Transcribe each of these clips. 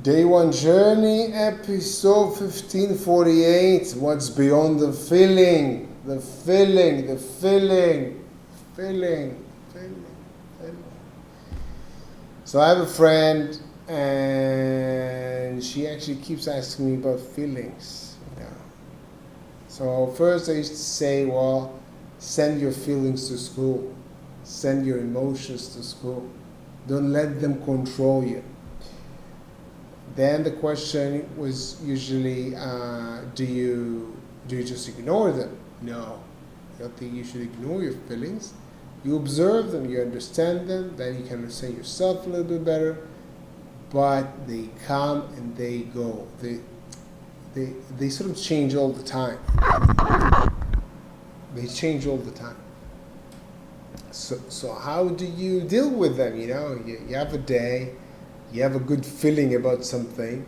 Day One Journey, episode 1548. What's beyond the feeling? The feeling, the feeling, feeling. So I have a friend, and she actually keeps asking me about feelings. Yeah. So first I used to say, well, send your feelings to school. Send your emotions to school. Don't let them control you. Then the question was usually, do you just ignore them? No. I don't think you should ignore your feelings. You observe them, you understand them, then you can understand yourself a little bit better. But they come and they go. They sort of change all the time. They change all the time. So how do you deal with them? You know, you have a day. You have a good feeling about something.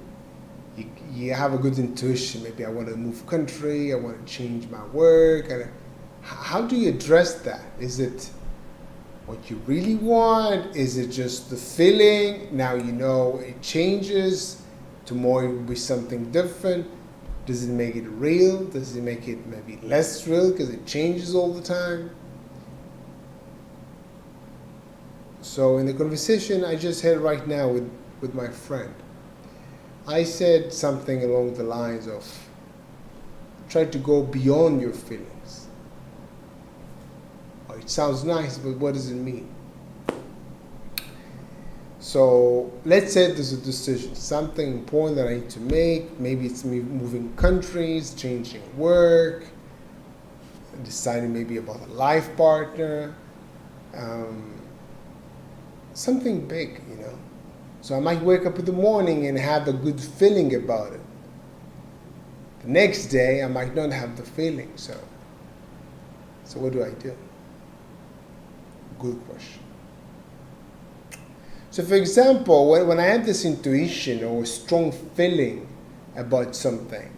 You have a good intuition. Maybe I want to move country. I want to change my work. How do you address that? Is it what you really want? Is it just the feeling? Now you know it changes. Tomorrow it will be something different. Does it make it real? Does it make it maybe less real because it changes all the time? So in the conversation I just had right now with my friend, I said something along the lines of, try to go beyond your feelings. Oh, it sounds nice, but what does it mean? So let's say there's a decision, something important that I need to make. Maybe it's me moving countries, changing work, deciding maybe about a life partner. Something big, you know. So I might wake up in the morning and have a good feeling about it. The next day, I might not have the feeling. So what do I do? Good question. So for example, when I have this intuition or a strong feeling about something,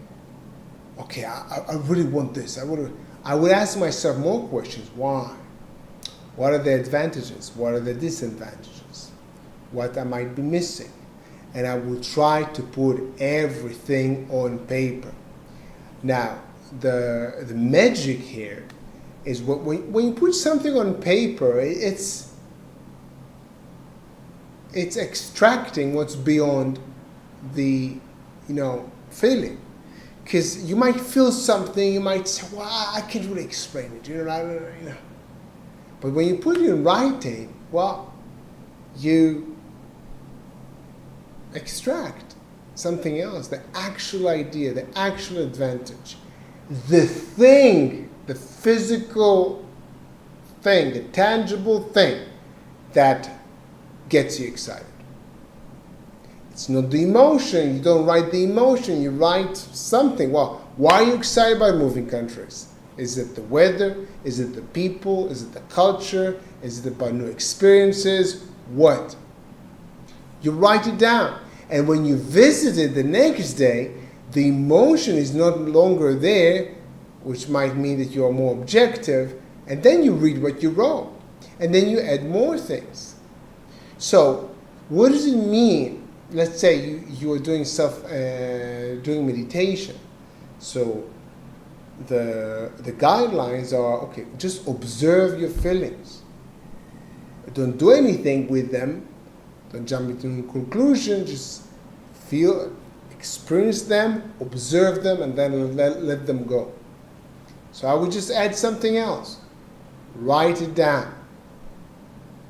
okay, I really want this. I would ask myself more questions. Why? What are the advantages? What are the disadvantages? What I might be missing? And I will try to put everything on paper. Now, the magic here is when you put something on paper, it's extracting what's beyond the, feeling. Because you might feel something, you might say, well, I can't really explain it, But when you put it in writing, well, you extract something else, the actual idea, the actual advantage, the thing, the physical thing, the tangible thing that gets you excited. It's not the emotion. You don't write the emotion. You write something. Well, why are you excited about moving countries? Is it the weather? Is it the people? Is it the culture? Is it about new experiences? What? You write it down. And when you visit it the next day, the emotion is no longer there, which might mean that you are more objective. And then you read what you wrote. And then you add more things. So what does it mean? Let's say you are doing doing meditation. So the guidelines are, okay, just observe your feelings. Don't do anything with them. Don't jump into a conclusion. Just feel, experience them, observe them, and then let them go. So I would just add something else. Write it down.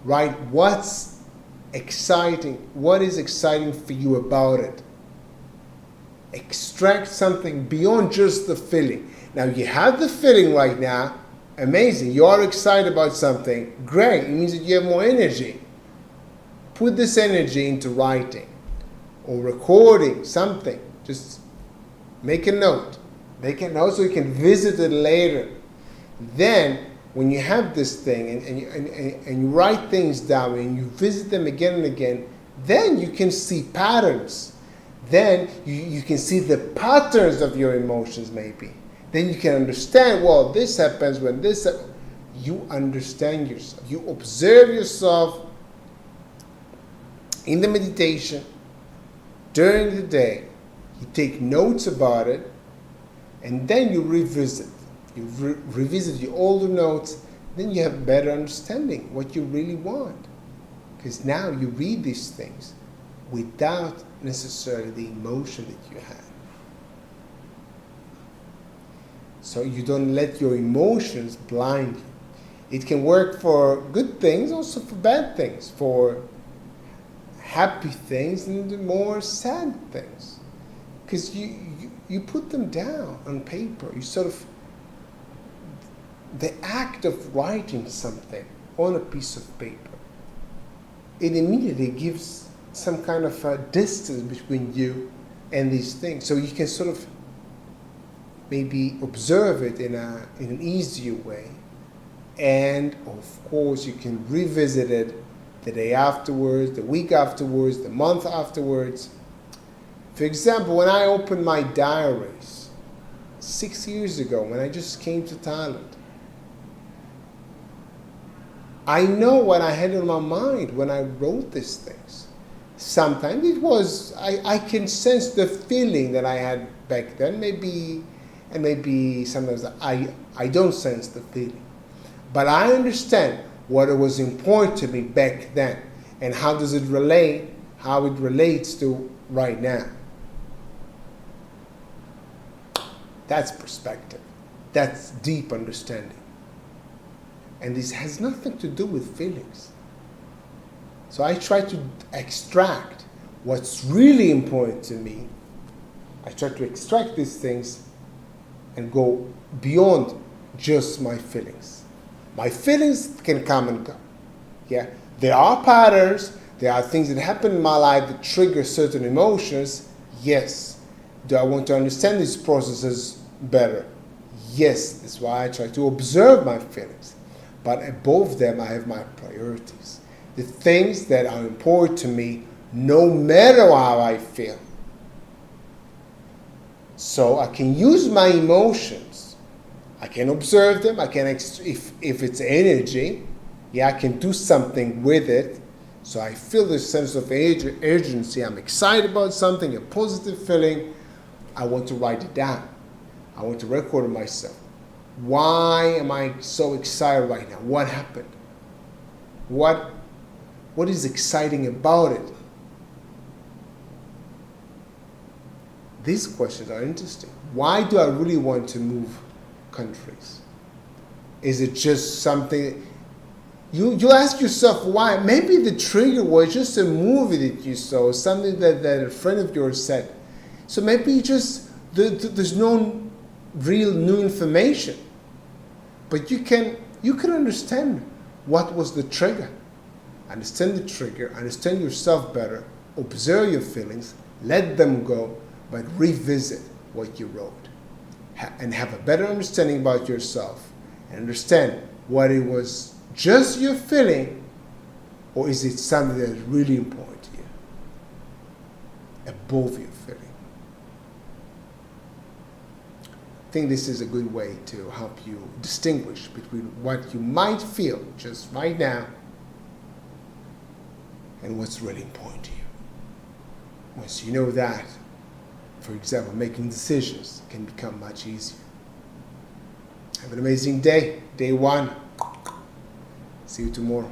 Write what's exciting. What is exciting for you about it? Extract something beyond just the feeling. Now you have the feeling right now, amazing. You are excited about something, great. It means that you have more energy. Put this energy into writing or recording something. Just make a note. Make a note so you can visit it later. Then, when you have this thing and you write things down and you visit them again and again, then you can see patterns. Then you can see the patterns of your emotions maybe. Then you can understand, well, this happens when this happens. You understand yourself. You observe yourself in the meditation. during the day, you take notes about it, and then you revisit. You revisit your older notes, then you have better understanding what you really want. Because now you read these things without necessarily the emotion that you had. So you don't let your emotions blind you. It can work for good things, also for bad things, for happy things and more sad things. Because you put them down on paper. You sort of, the act of writing something on a piece of paper, it immediately gives some kind of a distance between you and these things. So you can sort of maybe observe it in an easier way. And of course, you can revisit it the day afterwards, the week afterwards, the month afterwards. For example, when I opened my diaries 6 years ago, when I just came to Thailand, I know what I had on my mind when I wrote these things. Sometimes it was, I can sense the feeling that I had back then, and maybe sometimes I don't sense the feeling. But I understand what was important to me back then, and how does it relate, how it relates to right now. That's perspective. That's deep understanding. And this has nothing to do with feelings. So I try to extract what's really important to me. I try to extract these things and go beyond just my feelings. My feelings can come and go. Yeah, there are patterns, there are things that happen in my life that trigger certain emotions. Yes. Do I want to understand these processes better? Yes. That's why I try to observe my feelings. But above them, I have my priorities. The things that are important to me, no matter how I feel. So I can use my emotions. I can observe them. I can, if it's energy, yeah, I can do something with it. So I feel this sense of urgency. I'm excited about something, a positive feeling. I want to write it down. I want to record myself. Why am I so excited right now? What happened? What is exciting about it? These questions are interesting. Why do I really want to move countries? Is it just something... You ask yourself why. Maybe the trigger was just a movie that you saw, something that a friend of yours said. So maybe there's no real new information. But you can understand what was the trigger. Understand the trigger, understand yourself better, observe your feelings, let them go, but revisit what you wrote. And have a better understanding about yourself. And understand what it was just your feeling, or is it something that is really important to you? Above your feeling. I think this is a good way to help you distinguish between what you might feel just right now and what's really important to you. Once you know that, for example, making decisions can become much easier. Have an amazing day, day one. See you tomorrow.